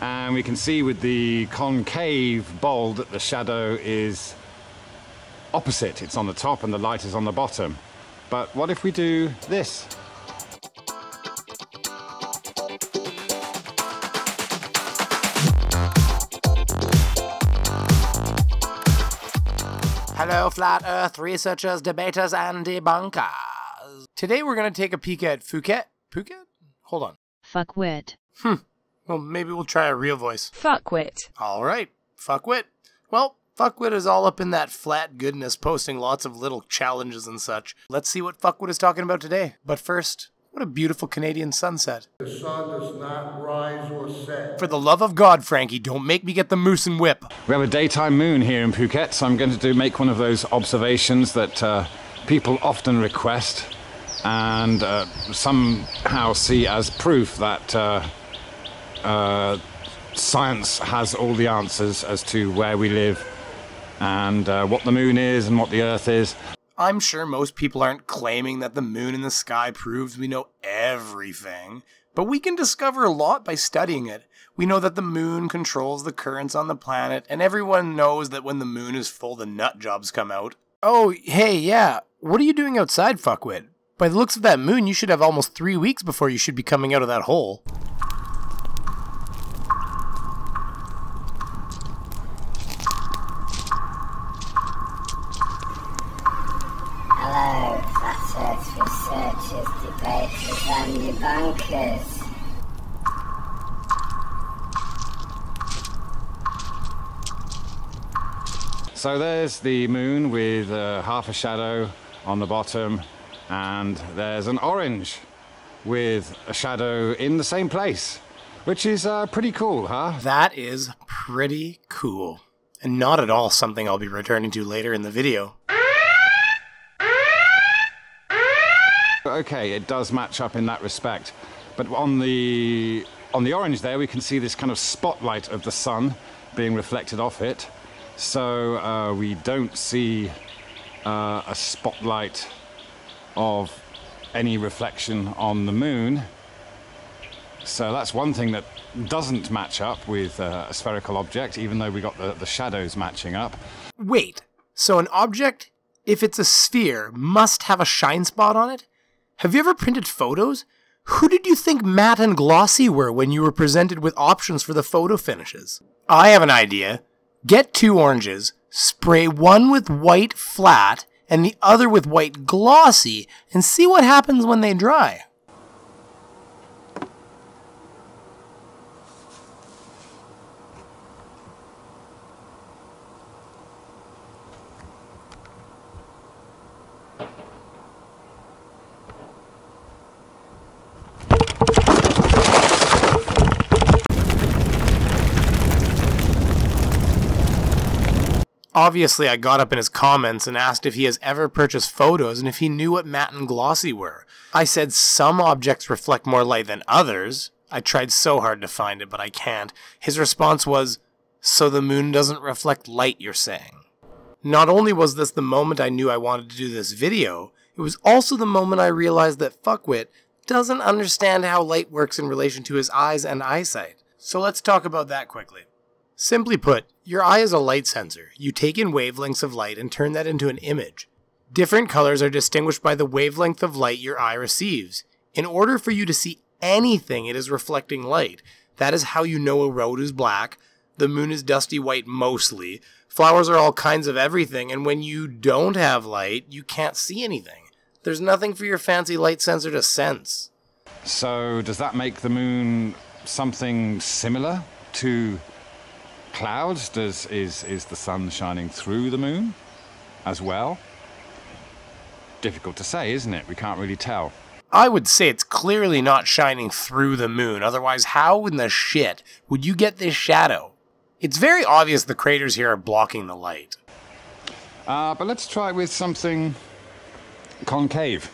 And we can see with the concave bulb that the shadow is opposite. It's on the top and the light is on the bottom. But what if we do this? Hello, Flat Earth researchers, debaters, and debunkers. Today we're going to take a peek at Phuket. Phuket? Hold on. Fuckwit. Well, maybe we'll try a real voice. Fuckwit. Alright, fuckwit. Well, fuckwit is all up in that flat goodness, posting lots of little challenges and such. Let's see what fuckwit is talking about today. But first, what a beautiful Canadian sunset. The sun does not rise or set. For the love of God, Frankie, don't make me get the moose and whip. We have a daytime moon here in Phuket, so I'm going to make one of those observations that people often request and somehow see as proof that science has all the answers as to where we live and what the moon is and what the earth is. I'm sure most people aren't claiming that the moon in the sky proves we know everything, but we can discover a lot by studying it. We know that the moon controls the currents on the planet, and everyone knows that when the moon is full, the nut jobs come out. Oh, hey, yeah, what are you doing outside, fuckwit? By the looks of that moon, you should have almost 3 weeks before you should be coming out of that hole. Hello, Flat Earth researchers, debaters and debunkers. So there's the moon with half a shadow on the bottom, and there's an orange with a shadow in the same place, which is pretty cool, huh? That is pretty cool, and not at all something I'll be returning to later in the video. Okay, it does match up in that respect, but on the orange there we can see this kind of spotlight of the sun being reflected off it, so we don't see a spotlight of any reflection on the moon. So that's one thing that doesn't match up with a spherical object, even though we got the shadows matching up. Wait, so an object, if it's a sphere, must have a shine spot on it? Have you ever printed photos? Who did you think matte and glossy were when you were presented with options for the photo finishes? I have an idea. Get 2 oranges, spray one with white flat and the other with white glossy, and see what happens when they dry. Obviously, I got up in his comments and asked if he has ever purchased photos and if he knew what matte and glossy were. I said some objects reflect more light than others. I tried so hard to find it, but I can't. His response was, "So the moon doesn't reflect light, you're saying?" Not only was this the moment I knew I wanted to do this video, it was also the moment I realized that fuckwit doesn't understand how light works in relation to his eyes and eyesight. So let's talk about that quickly. Simply put, your eye is a light sensor. You take in wavelengths of light and turn that into an image. Different colors are distinguished by the wavelength of light your eye receives. In order for you to see anything, it is reflecting light. That is how you know a road is black, the moon is dusty white mostly, flowers are all kinds of everything, and when you don't have light, you can't see anything. There's nothing for your fancy light sensor to sense. So does that make the moon something similar to clouds? Is the sun shining through the moon as well? Difficult to say, isn't it? We can't really tell. I would say it's clearly not shining through the moon, otherwise how in the shit would you get this shadow? It's very obvious the craters here are blocking the light. But let's try with something concave.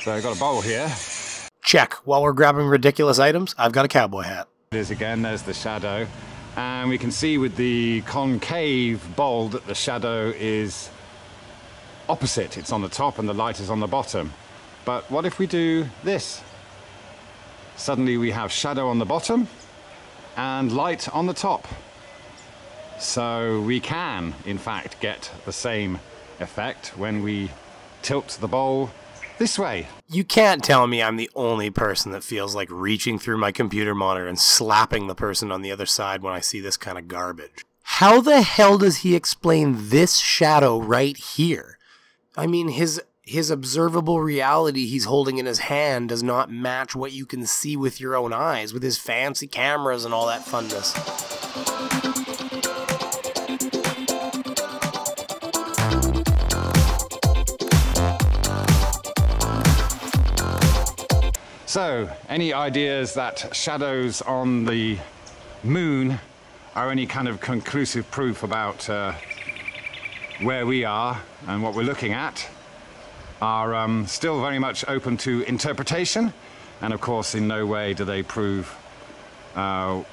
So I've got a bowl here. Check. While we're grabbing ridiculous items, I've got a cowboy hat. It is again, there's the shadow. And we can see with the concave bowl that the shadow is opposite. It's on the top and the light is on the bottom. But what if we do this? Suddenly we have shadow on the bottom and light on the top. So we can, in fact, get the same effect when we tilt the bowl this way. You can't tell me I'm the only person that feels like reaching through my computer monitor and slapping the person on the other side when I see this kind of garbage. How the hell does he explain this shadow right here? I mean, his observable reality he's holding in his hand does not match what you can see with your own eyes, with his fancy cameras and all that funness. So, any ideas that shadows on the moon are any kind of conclusive proof about where we are and what we're looking at are still very much open to interpretation, and of course in no way do they prove the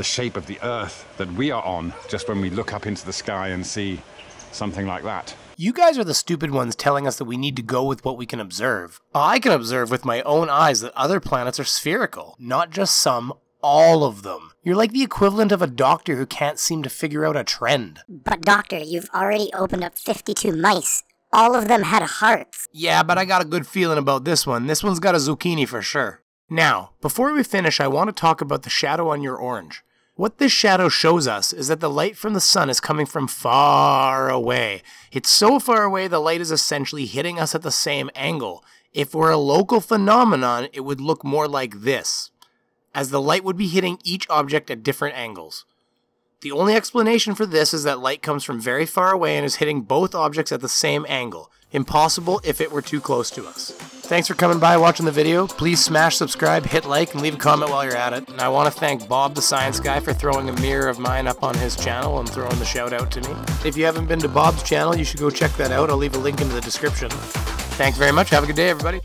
shape of the Earth that we are on just when we look up into the sky and see something like that. You guys are the stupid ones telling us that we need to go with what we can observe. I can observe with my own eyes that other planets are spherical. Not just some, all of them. You're like the equivalent of a doctor who can't seem to figure out a trend. But doctor, you've already opened up 52 mice. All of them had hearts. Yeah, but I got a good feeling about this one. This one's got a zucchini for sure. Now, before we finish, I want to talk about the shadow on your orange. What this shadow shows us is that the light from the sun is coming from far away. It's so far away the light is essentially hitting us at the same angle. If we're a local phenomenon, it would look more like this, as the light would be hitting each object at different angles. The only explanation for this is that light comes from very far away and is hitting both objects at the same angle. Impossible if it were too close to us. Thanks for coming by watching the video. Please smash subscribe, hit like, and leave a comment while you're at it. And I want to thank Bob the Science Guy for throwing a mirror of mine up on his channel and throwing the shout out to me. If you haven't been to Bob's channel, you should go check that out. I'll leave a link in the description. Thanks very much. Have a good day, everybody.